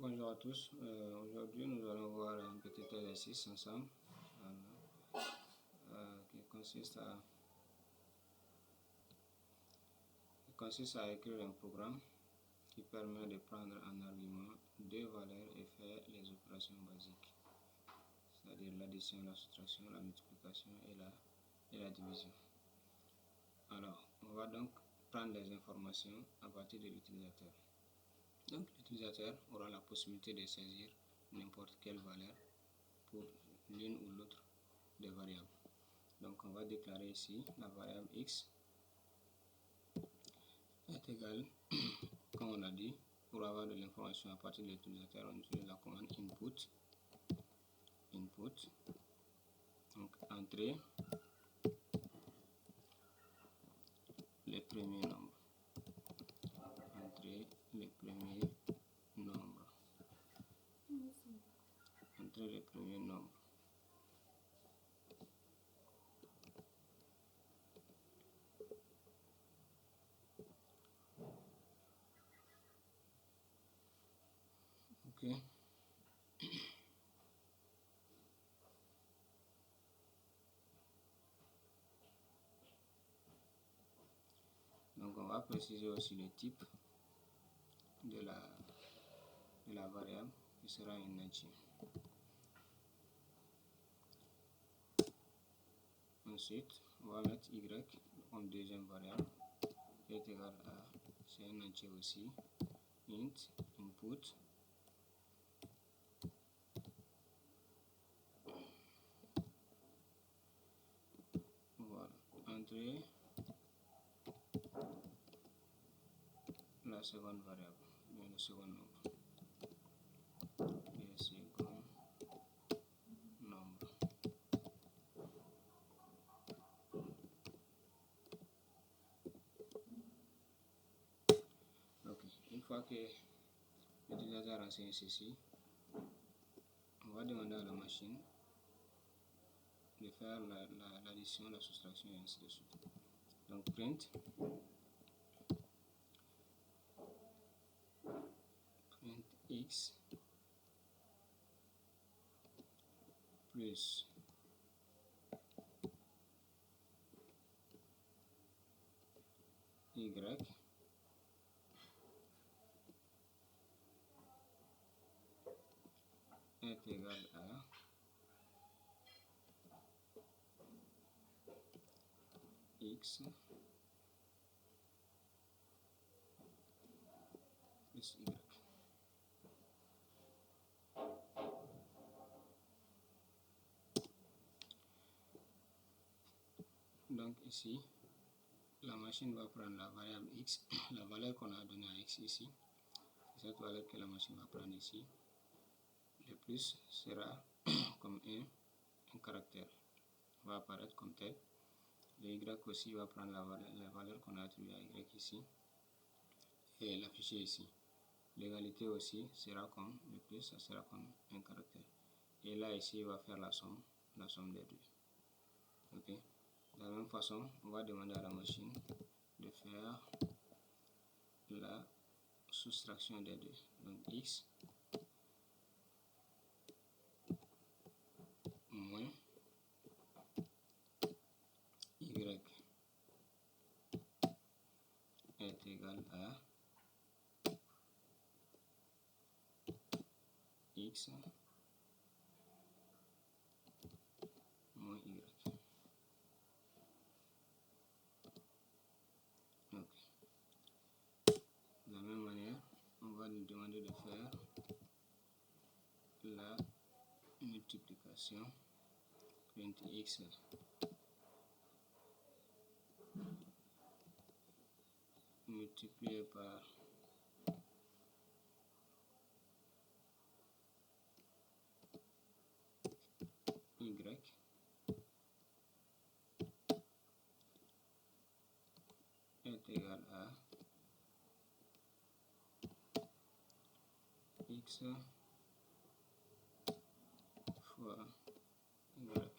Bonjour à tous, aujourd'hui nous allons voir un petit exercice ensemble qui consiste à écrire un programme qui permet de prendre en argument deux valeurs et faire les opérations basiques, c'est-à-dire l'addition, la soustraction, la multiplication et la division. Alors, on va donc prendre les informations à partir de l'utilisateur. Donc l'utilisateur aura la possibilité de saisir n'importe quelle valeur pour l'une ou l'autre des variables. Donc on va déclarer ici la variable x est égale, comme on a dit, pour avoir de l'information à partir de l'utilisateur, on utilise la commande input, donc entrer les premiers nombres, entrer les premiers nombres, entrer les premiers nombres. Ok. Donc on va préciser aussi le type de la variable qui sera un entier. Ensuite, on va mettre y en deuxième variable qui est égal à, c'est un entier aussi, int input voilà, entrer la seconde variable, le second nombre, le second nombre. Ok, une fois que l'utilisateur a renseigné ceci, on va demander à la machine de faire l'addition, la soustraction et ainsi de suite. Donc print x plus y est égal à x plus y. Donc ici, la machine va prendre la variable x, la valeur qu'on a donnée à x ici, c'est cette valeur que la machine va prendre ici. Le plus sera comme un caractère, va apparaître comme tel. Le y aussi va prendre la valeur qu'on a attribuée à y ici et l'afficher ici. L'égalité aussi sera comme le plus, ça sera comme un caractère. Et là ici, il va faire la somme des deux. Ok. De la même façon, on va demander à la machine de faire la soustraction des deux. Donc x moins y est égal à x moins y. Ok. De la même manière, on va lui demander de faire la multiplication print x multiplié par y est égal à x fois y.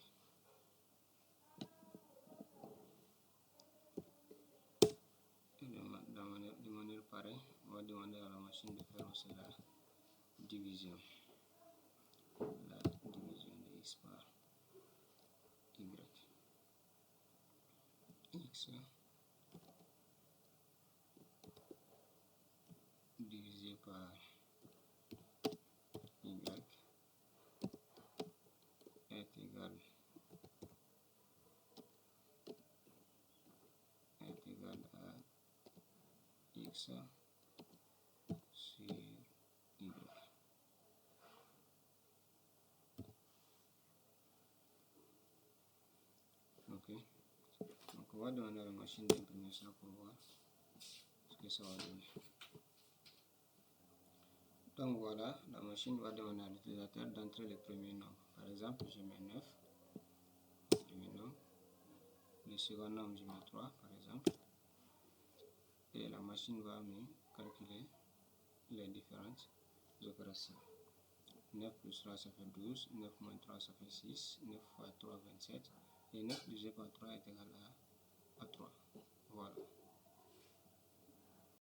De manière pareille, on va demander à la machine de faire aussi la division de x par y. X divisé par y est égal à x sur y. Ok, donc on va demander à la machine d'imprimer ça pour voir ce que ça va donner. Donc voilà, la machine va demander à l'utilisateur d'entrer les premiers nombres. Par exemple, je mets 9, premier nombre. Le second nombre, je mets 3, par exemple. Et la machine va me calculer les différentes opérations. 9 plus 3, ça fait 12. 9 moins 3, ça fait 6. 9 fois 3, 27. Et 9 divisé par 3 est égal à